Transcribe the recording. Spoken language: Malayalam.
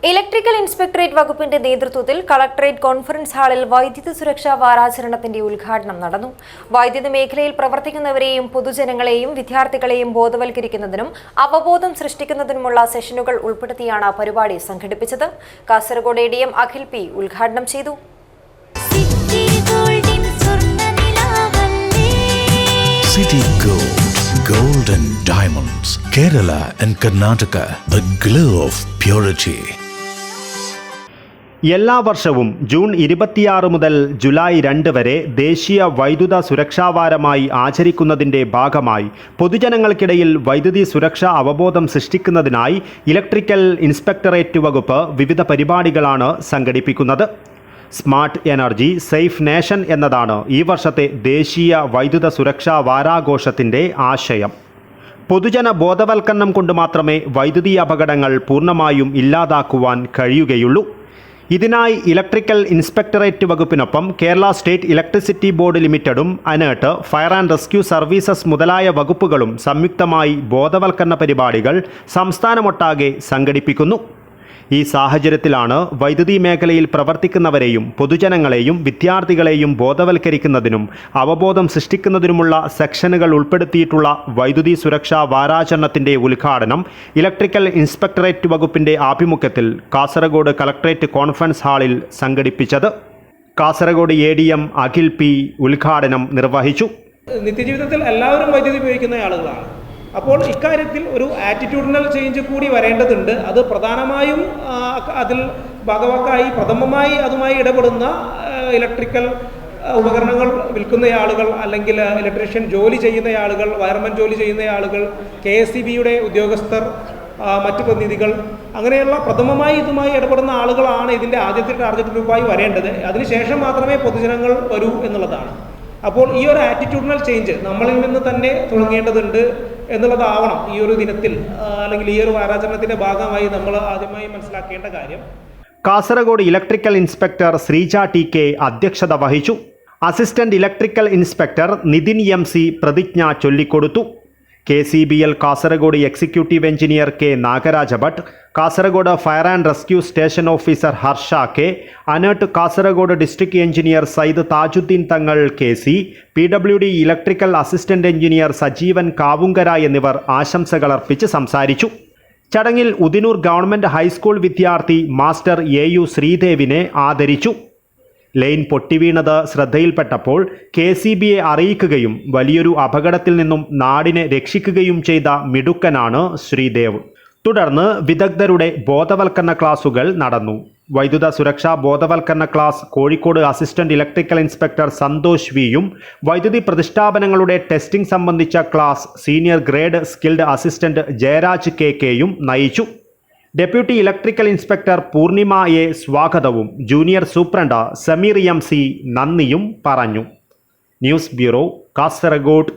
ഇലക്ട്രിക്കൽ ഇൻസ്പെക്ടറേറ്റ് വകുപ്പിന്റെ നേതൃത്വത്തിൽ കളക്ടറേറ്റ് കോൺഫറൻസ് ഹാളിൽ വൈദ്യുതി സുരക്ഷാ വാരാചരണത്തിന്റെ ഉദ്ഘാടനം നടന്നു. വൈദ്യുത മേഖലയിൽ പ്രവർത്തിക്കുന്നവരെയും പൊതുജനങ്ങളെയും വിദ്യാർത്ഥികളെയും ബോധവൽക്കരിക്കുന്നതിനും അവബോധം സൃഷ്ടിക്കുന്നതിനുമുള്ള സെഷനുകൾ ഉൾപ്പെടുത്തിയാണ് പരിപാടി സംഘടിപ്പിച്ചത്. കാസർഗോഡ് ADM അഖിൽ P ഉദ്ഘാടനം ചെയ്തു. Gold and diamonds, Kerala and Karnataka, the glow of purity. എല്ലാ വർഷവും ജൂൺ 26 മുതൽ ജൂലൈ 2 വരെ ദേശീയ വൈദ്യുത സുരക്ഷാവാരമായി ആചരിക്കുന്നതിൻ്റെ ഭാഗമായി പൊതുജനങ്ങൾക്കിടയിൽ വൈദ്യുതി സുരക്ഷാ അവബോധം സൃഷ്ടിക്കുന്നതിനായി ഇലക്ട്രിക്കൽ ഇൻസ്പെക്ടറേറ്റ് വകുപ്പ് വിവിധ പരിപാടികളാണ് സംഘടിപ്പിക്കുന്നത്. സ്മാർട്ട് എനർജി സേഫ് നേഷൻ എന്നതാണ് ഈ വർഷത്തെ ദേശീയ വൈദ്യുത സുരക്ഷാ വാരാഘോഷത്തിൻ്റെ ആശയം. പൊതുജന ബോധവൽക്കരണം കൊണ്ട് മാത്രമേ വൈദ്യുതി അപകടങ്ങൾ പൂർണ്ണമായും ഇല്ലാതാക്കുവാൻ കഴിയുകയുള്ളൂ. ഇതിനായി ഇലക്ട്രിക്കൽ ഇൻസ്പെക്ടറേറ്റ് വകുപ്പിനൊപ്പം കേരള സ്റ്റേറ്റ് ഇലക്ട്രിസിറ്റി ബോർഡ് ലിമിറ്റഡും ANERT fire and rescue services മുതലായ വകുപ്പുകളും സംയുക്തമായി ബോധവൽക്കരണ പരിപാടികൾ സംസ്ഥാനമൊട്ടാകെ സംഘടിപ്പിക്കുന്നു. ഈ സാഹചര്യത്തിലാണ് വൈദ്യുതി മേഖലയിൽ പ്രവർത്തിക്കുന്നവരെയും പൊതുജനങ്ങളെയും വിദ്യാർത്ഥികളെയും ബോധവൽക്കരിക്കുന്നതിനും അവബോധം സൃഷ്ടിക്കുന്നതിനുമുള്ള സെക്ഷനുകൾ ഉൾപ്പെടുത്തിയിട്ടുള്ള വൈദ്യുതി സുരക്ഷാ വാരാചരണത്തിൻ്റെ ഉദ്ഘാടനം ഇലക്ട്രിക്കൽ ഇൻസ്പെക്ടറേറ്റ് വകുപ്പിൻ്റെ ആഭിമുഖ്യത്തിൽ കാസർഗോഡ് കളക്ടറേറ്റ് കോൺഫറൻസ് ഹാളിൽ സംഘടിപ്പിച്ചത്. കാസർഗോഡ് ADM അഖിൽ P ഉദ്ഘാടനം നിർവഹിച്ചു. നിത്യജീവിതത്തിൽ എല്ലാവരും വൈദ്യുതി ഉപയോഗിക്കുന്ന ആളുകളാണ്. അപ്പോൾ ഇക്കാര്യത്തിൽ ഒരു ആറ്റിറ്റ്യൂഡിനൽ ചേഞ്ച് കൂടി വരേണ്ടതുണ്ട്. അത് പ്രധാനമായും അതിൽ ഭാഗവാക്കായി പ്രഥമമായി അതുമായി ഇടപെടുന്ന ഇലക്ട്രിക്കൽ ഉപകരണങ്ങൾ വിൽക്കുന്ന ആളുകൾ, അല്ലെങ്കിൽ ഇലക്ട്രീഷ്യൻ ജോലി ചെയ്യുന്ന ആളുകൾ, വയർമാൻ ജോലി ചെയ്യുന്ന ആളുകൾ, KSEBയുടെ ഉദ്യോഗസ്ഥർ, മറ്റു പ്രതിനിധികൾ, അങ്ങനെയുള്ള പ്രഥമമായി ഇതുമായി ഇടപെടുന്ന ആളുകളാണ് ഇതിൻ്റെ ആദ്യത്തെ ടാർഗറ്റ് ഗ്രൂപ്പായി വരേണ്ടത്. അതിനുശേഷം മാത്രമേ പൊതുജനങ്ങൾ വരൂ എന്നുള്ളതാണ്. അപ്പോൾ ഈ ഒരു ആറ്റിറ്റ്യൂഡിനൽ ചേഞ്ച് നമ്മളിൽ നിന്ന് തന്നെ തുടങ്ങേണ്ടതുണ്ട് എന്നുള്ളതാവണം ഈ ഒരു ദിനത്തിൽ അല്ലെങ്കിൽ ഈ ഒരു വാരാചരണത്തിൻ്റെ ഭാഗമായി നമ്മൾ ആദ്യമായി മനസ്സിലാക്കേണ്ട കാര്യം. Kasaragod electrical inspector Sreeja TK അധ്യക്ഷത വഹിച്ചു. Assistant electrical inspector Nithin MC പ്രതിജ്ഞ ചൊല്ലിക്കൊടുത്തു. KCBL Kasaragod executive engineer K Nagaraja Bhat, Kasaragod fire and rescue station officer Harsha K, ANERT Kasaragod district engineer Sayyid Thajudheen Thangal KC, PWD electrical assistant engineer Sajeevan Kavungara എന്നിവർ ആശംസകളർപ്പിച്ച് സംസാരിച്ചു. ചടങ്ങിൽ ഉദിനൂർ ഗവൺമെൻറ് ഹൈസ്കൂൾ വിദ്യാർത്ഥി മാസ്റ്റർ AU ശ്രീദേവിനെ ആദരിച്ചു. ലൈൻ പൊട്ടിവീണത് ശ്രദ്ധയിൽപ്പെട്ടപ്പോൾ KCBയെ അറിയിക്കുകയും വലിയൊരു അപകടത്തിൽ നിന്നും നാടിനെ രക്ഷിക്കുകയും ചെയ്ത മിടുക്കനാണ് ശ്രീദേവ്. തുടർന്ന് വിദഗ്ധരുടെ ബോധവൽക്കരണ ക്ലാസുകൾ നടന്നു. വൈദ്യുത സുരക്ഷാ ബോധവൽക്കരണ class Kozhikode assistant electrical inspector Santhosh വിയും, വൈദ്യുതി പ്രതിഷ്ഠാപനങ്ങളുടെ ടെസ്റ്റിംഗ് സംബന്ധിച്ച class senior grade skilled assistant Jayaraj KKയും നയിച്ചു. Deputy electrical inspector Poornima A സ്വാഗതവും ജൂനിയർ സൂപ്രണ്ട് സമീർ MC നന്ദിയും പറഞ്ഞു. News bureau, Kasaragod.